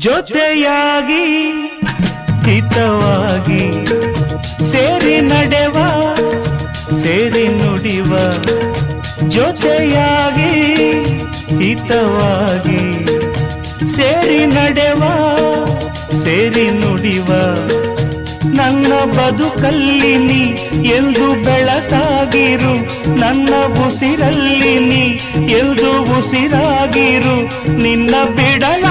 ಜೊತೆಯಾಗಿ ಹಿತವಾಗಿ ಸೇರಿ ನಡೆವ ಸೇರಿ ನುಡಿವ ಜೊತೆಯಾಗಿ ಹಿತವಾಗಿ ಸೇರಿ ನಡೆವ ಸೇರಿ ನುಡಿವ ನನ್ನ ಬದುಕಲ್ಲಿ ನೀ ಎಂದು ಬೆಳಕಾಗಿರು ನನ್ನ ಉಸಿರಲ್ಲಿ ನೀ ಎಂದು ಉಸಿರಾಗಿರು ನಿನ್ನ ಬಿಡಲ